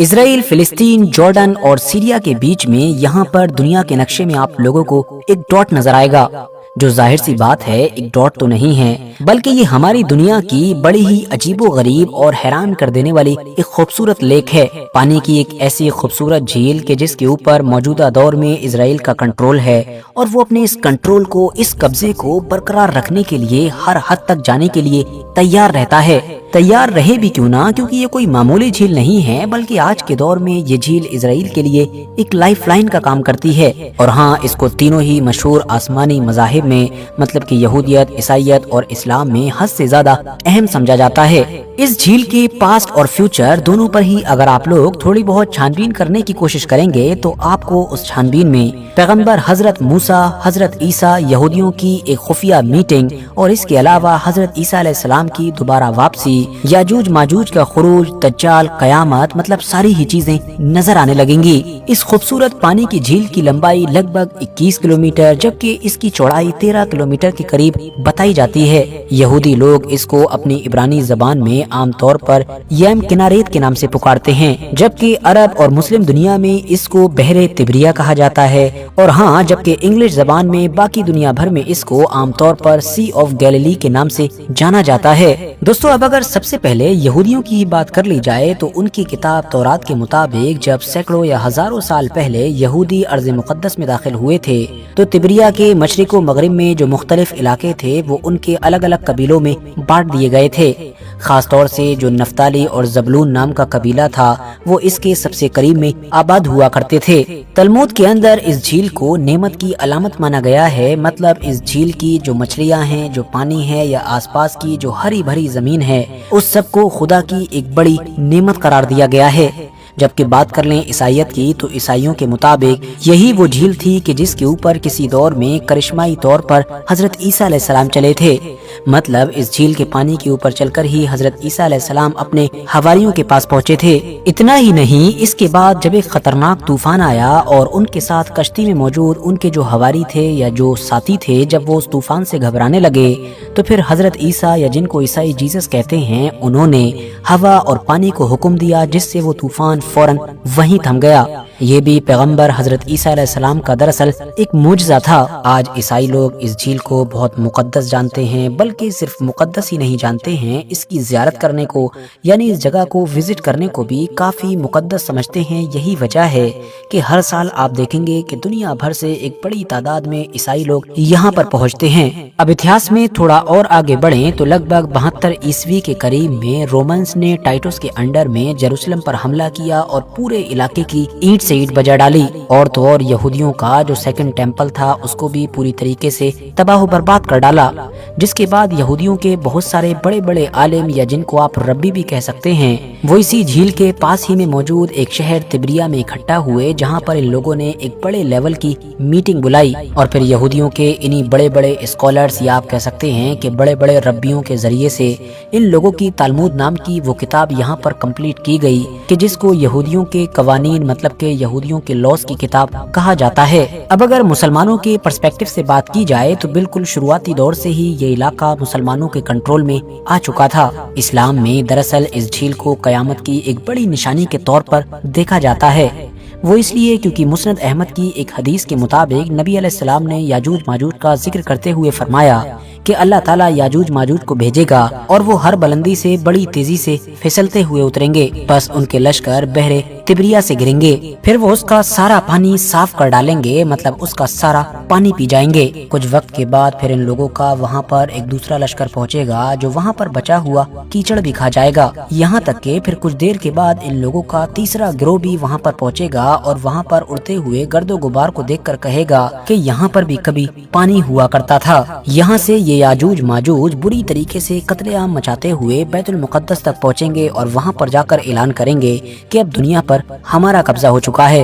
اسرائیل، فلسطین، جارڈن اور سیریا کے بیچ میں یہاں پر دنیا کے نقشے میں آپ لوگوں کو ایک ڈاٹ نظر آئے گا، جو ظاہر سی بات ہے ایک ڈاٹ تو نہیں ہے، بلکہ یہ ہماری دنیا کی بڑی ہی عجیب و غریب اور حیران کر دینے والی ایک خوبصورت لیک ہے، پانی کی ایک ایسی خوبصورت جھیل کہ جس کے اوپر موجودہ دور میں اسرائیل کا کنٹرول ہے، اور وہ اپنے اس کنٹرول کو، اس قبضے کو برقرار رکھنے کے لیے ہر حد تک جانے کے لیے تیار رہتا ہے۔ تیار رہے بھی کیوں نہ، کیونکہ یہ کوئی معمولی جھیل نہیں ہے، بلکہ آج کے دور میں یہ جھیل اسرائیل کے لیے ایک لائف لائن کا کام کرتی ہے۔ اور ہاں، اس کو تینوں ہی مشہور آسمانی مذاہب میں، مطلب کہ یہودیت، عیسائیت اور اسلام میں حد سے زیادہ اہم سمجھا جاتا ہے۔ اس جھیل کے پاسٹ اور فیوچر دونوں پر ہی اگر آپ لوگ تھوڑی بہت چھان بین کرنے کی کوشش کریں گے تو آپ کو اس چھان بین میں پیغمبر حضرت موسیٰ، حضرت عیسیٰ، یہودیوں کی ایک خفیہ میٹنگ، اور اس کے علاوہ حضرت عیسیٰ علیہ السلام کی دوبارہ واپسی، یاجوج ماجوج کا خروج، دجال، قیامت، مطلب ساری ہی چیزیں نظر آنے لگیں گی۔ اس خوبصورت پانی کی جھیل کی لمبائی لگ بھگ 21 کلومیٹر جبکہ اس کی چوڑائی 13 کلومیٹر کے قریب بتائی جاتی ہے۔ یہودی لوگ اس کو اپنی عبرانی زبان میں عام طور پر یم کناریت کے نام سے پکارتے ہیں، جبکہ عرب اور مسلم دنیا میں اس کو بحر تبریہ کہا جاتا ہے، اور ہاں، جبکہ انگلش زبان میں باقی دنیا بھر میں اس کو عام طور پر سی آف گیلیلی کے نام سے جانا جاتا ہے۔ دوستو، اب اگر سب سے پہلے یہودیوں کی بات کر لی جائے تو ان کی کتاب تورات کے مطابق جب سینکڑوں یا ہزاروں سال پہلے یہودی ارض مقدس میں داخل ہوئے تھے تو تبریہ کے مشرق و مغرب میں جو مختلف علاقے تھے وہ ان کے الگ الگ قبیلوں میں بانٹ دیے گئے تھے۔ خاص طور سے جو نفتالی اور زبلون نام کا قبیلہ تھا وہ اس کے سب سے قریب میں آباد ہوا کرتے تھے۔ تلمود کے اندر اس جھیل کو نعمت کی علامت مانا گیا ہے، مطلب اس جھیل کی جو مچھلیاں ہیں، جو پانی ہے، یا آس پاس کی جو ہری بھری زمین ہے، اس سب کو خدا کی ایک بڑی نعمت قرار دیا گیا ہے۔ جبکہ بات کر لیں عیسائیت کی تو عیسائیوں کے مطابق یہی وہ جھیل تھی کہ جس کے اوپر کسی دور میں کرشمائی طور پر حضرت عیسیٰ علیہ السلام چلے تھے، مطلب اس جھیل کے پانی کے اوپر چل کر ہی حضرت عیسیٰ علیہ السلام اپنے حواریوں کے پاس پہنچے تھے۔ اتنا ہی نہیں، اس کے بعد جب ایک خطرناک طوفان آیا اور ان کے ساتھ کشتی میں موجود ان کے جو حواری تھے یا جو ساتھی تھے، جب وہ اس طوفان سے گھبرانے لگے تو پھر حضرت عیسیٰ یا جن کو عیسائی جیسس کہتے ہیں، انہوں نے ہوا اور پانی کو حکم دیا جس سے وہ طوفان فوراً وہیں تھم گیا۔ یہ بھی پیغمبر حضرت عیسیٰ علیہ السلام کا دراصل ایک معجزہ تھا۔ آج عیسائی لوگ اس جھیل کو بہت مقدس جانتے ہیں، بلکہ صرف مقدس ہی نہیں جانتے ہیں، اس کی زیارت کرنے کو یعنی اس جگہ کو وزٹ کرنے کو بھی کافی مقدس سمجھتے ہیں۔ یہی وجہ ہے کہ ہر سال آپ دیکھیں گے کہ دنیا بھر سے ایک بڑی تعداد میں عیسائی لوگ یہاں پر پہنچتے ہیں۔ اب اتہاس میں تھوڑا اور آگے بڑھیں تو لگ بھگ 72 عیسوی کے قریب میں رومنس نے ٹائٹس کے انڈر میں یروشلم پر حملہ کیا اور پورے علاقے کی اینٹ سے اینٹ بجا ڈالی، اور تو اور یہودیوں کا جو سیکنڈ ٹیمپل تھا اس کو بھی پوری طریقے سے تباہ و برباد کر ڈالا، جس کے بعد یہودیوں کے بہت سارے بڑے بڑے عالم یا جن کو آپ ربی بھی کہہ سکتے ہیں، وہ اسی جھیل کے پاس ہی میں موجود ایک شہر تبریہ میں اکٹھا ہوئے، جہاں پر ان لوگوں نے ایک بڑے لیول کی میٹنگ بلائی، اور پھر یہودیوں کے انہی بڑے بڑے اسکالرز یا آپ کہہ سکتے ہیں کہ بڑے بڑے ربیوں کے ذریعے سے ان لوگوں کی تالمود نام کی وہ کتاب یہاں پر کمپلیٹ کی گئی کہ جس کو یہودیوں کے قوانین، مطلب کہ یہودیوں کے لاس کی کتاب کہا جاتا ہے۔ اب اگر مسلمانوں کے پرسپیکٹو سے بات کی جائے تو بالکل شروعاتی دور سے ہی یہ علاقہ مسلمانوں کے کنٹرول میں آ چکا تھا۔ اسلام میں دراصل اس جھیل کو قیامت کی ایک بڑی نشانی کے طور پر دیکھا جاتا ہے، وہ اس لیے کیونکہ مسند احمد کی ایک حدیث کے مطابق نبی علیہ السلام نے یاجوج ماجوج کا ذکر کرتے ہوئے فرمایا کہ اللہ تعالیٰ یاجوج ماجوج کو بھیجے گا اور وہ ہر بلندی سے بڑی تیزی سے پھسلتے ہوئے اتریں گے، بس ان کے لشکر بحر تبریہ سے گریں گے، پھر وہ اس کا سارا پانی صاف کر ڈالیں گے، مطلب اس کا سارا پانی پی جائیں گے۔ کچھ وقت کے بعد پھر ان لوگوں کا وہاں پر ایک دوسرا لشکر پہنچے گا جو وہاں پر بچا ہوا کیچڑ بھی کھا جائے گا، یہاں تک کہ پھر کچھ دیر کے بعد ان لوگوں کا تیسرا گروہ بھی وہاں پر پہنچے گا اور وہاں پر اڑتے ہوئے گرد و غبار کو دیکھ کر کہے گا کہ یہاں پر بھی کبھی پانی ہوا کرتا تھا۔ یہاں سے یہ یاجوج ماجوج بری طریقے سے قتل عام مچاتے ہوئے بیت المقدس تک پہنچیں گے اور وہاں پر جا کر اعلان کریں گے کہ اب دنیا پر ہمارا قبضہ ہو چکا ہے،